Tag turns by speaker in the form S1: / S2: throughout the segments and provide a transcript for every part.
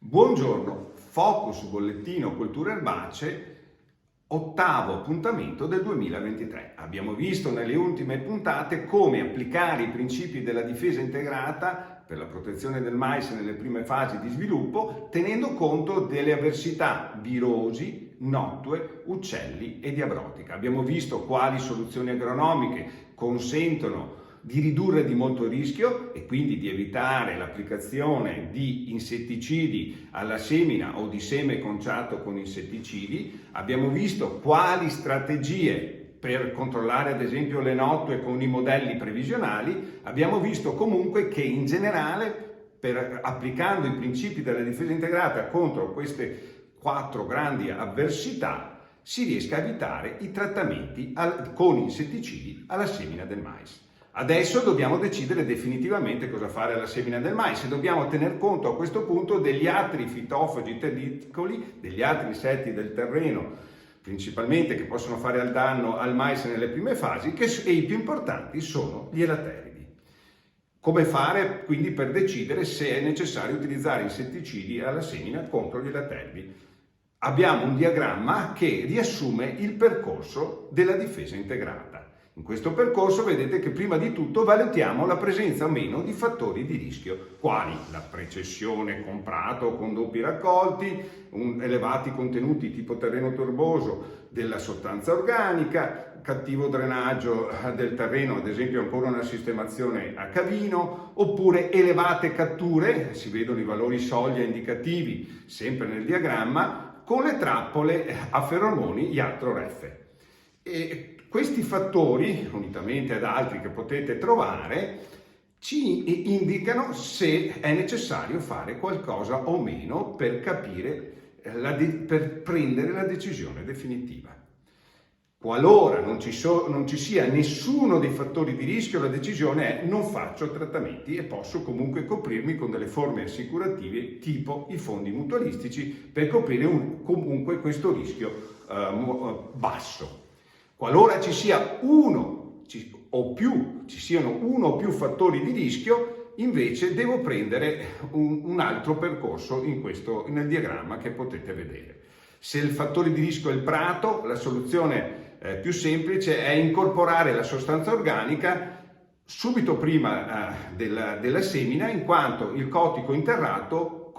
S1: Buongiorno, Focus Bollettino Colture Erbacee, ottavo appuntamento del 2023. Abbiamo visto nelle ultime puntate come applicare i principi della difesa integrata per la protezione del mais nelle prime fasi di sviluppo, tenendo conto delle avversità virosi, nottue, uccelli e diabrotica. Abbiamo visto quali soluzioni agronomiche consentono di ridurre di molto il rischio e quindi di evitare l'applicazione di insetticidi alla semina o di seme conciato con insetticidi. Abbiamo visto quali strategie per controllare ad esempio le nottue con i modelli previsionali. Abbiamo visto comunque che in generale, applicando i principi della difesa integrata contro queste 4 grandi avversità, si riesca a evitare i trattamenti con insetticidi alla semina del mais. Adesso dobbiamo decidere definitivamente cosa fare alla semina del mais e dobbiamo tener conto a questo punto degli altri fitofagi terricoli, degli altri insetti del terreno, principalmente che possono fare al danno al mais nelle prime fasi, e i più importanti sono gli elatteridi. Come fare quindi per decidere se è necessario utilizzare insetticidi alla semina contro gli elatteridi? Abbiamo un diagramma che riassume il percorso della difesa integrata. In questo percorso vedete che prima di tutto valutiamo la presenza o meno di fattori di rischio, quali la precessione con prato o con doppi raccolti, elevati contenuti tipo terreno torboso della sostanza organica, cattivo drenaggio del terreno, ad esempio ancora una sistemazione a cavino, oppure elevate catture, si vedono i valori soglia indicativi sempre nel diagramma, con le trappole a feromoni IATRO-REFFE. E questi fattori, unitamente ad altri che potete trovare, ci indicano se è necessario fare qualcosa o meno per capire, per prendere la decisione definitiva. Qualora non ci sia nessuno dei fattori di rischio, la decisione è: non faccio trattamenti e posso comunque coprirmi con delle forme assicurative tipo i fondi mutualistici per coprire comunque questo rischio basso. Qualora ci siano uno o più fattori di rischio, invece devo prendere un altro percorso nel diagramma che potete vedere. Se il fattore di rischio è il prato, la soluzione più semplice è incorporare la sostanza organica subito prima della semina, in quanto il cotico interrato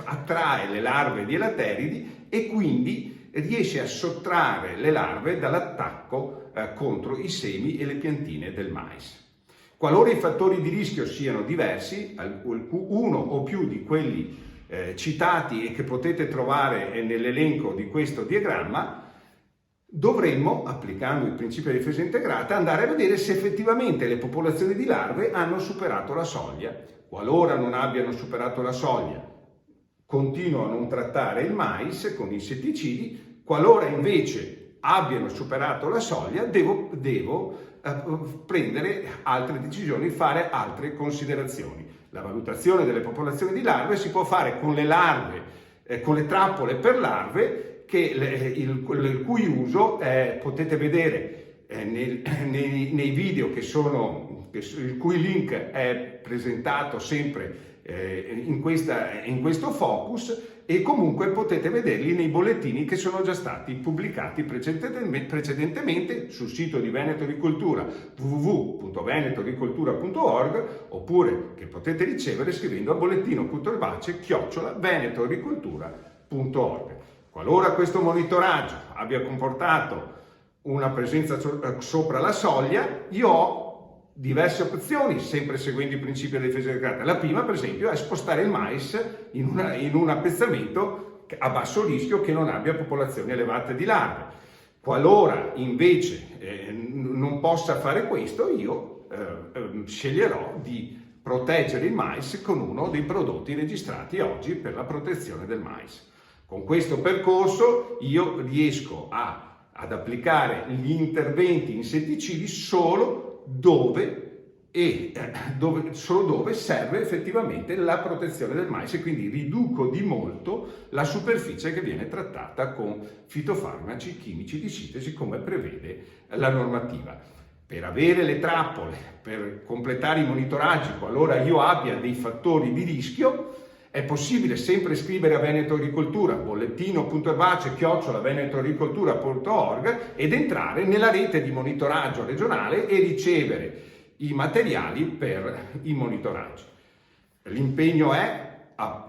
S1: attrae le larve di elatteridi e quindi riesce a sottrarre le larve dall'attacco contro i semi e le piantine del mais. Qualora i fattori di rischio siano diversi, uno o più di quelli citati e che potete trovare nell'elenco di questo diagramma, dovremmo, applicando il principio di difesa integrata, andare a vedere se effettivamente le popolazioni di larve hanno superato la soglia. Qualora non abbiano superato la soglia, continuo a non trattare il mais con insetticidi. Qualora invece abbiano superato la soglia, devo prendere altre decisioni, fare altre considerazioni. La valutazione delle popolazioni di larve si può fare con le larve, con le trappole per larve, il cui uso potete vedere nei video il cui link è presentato sempre in questo focus, e comunque potete vederli nei bollettini che sono già stati pubblicati precedentemente sul sito di Veneto Agricoltura, www.venetoagricoltura.org, oppure che potete ricevere scrivendo a bollettino.erbacee@venetoagricoltura.org. Qualora questo monitoraggio abbia comportato una presenza sopra la soglia, io ho diverse opzioni, sempre seguendo i principi della difesa integrata. La prima, per esempio, è spostare il mais in un appezzamento a basso rischio che non abbia popolazioni elevate di larve. Qualora invece non possa fare questo, io sceglierò di proteggere il mais con uno dei prodotti registrati oggi per la protezione del mais. Con questo percorso io riesco ad applicare gli interventi insetticidi solo dove serve effettivamente la protezione del mais, e quindi riduco di molto la superficie che viene trattata con fitofarmaci chimici di sintesi come prevede la normativa. per avere le trappole, per completare i monitoraggi qualora io abbia dei fattori di rischio, è possibile sempre scrivere a Veneto Agricoltura, bollettino.erbace@venetoagricoltura.org ed entrare nella rete di monitoraggio regionale e ricevere i materiali per i monitoraggi. L'impegno è a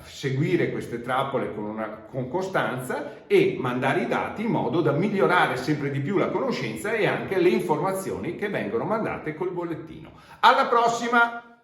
S1: seguire queste trappole con costanza e mandare i dati in modo da migliorare sempre di più la conoscenza e anche le informazioni che vengono mandate col bollettino. Alla prossima!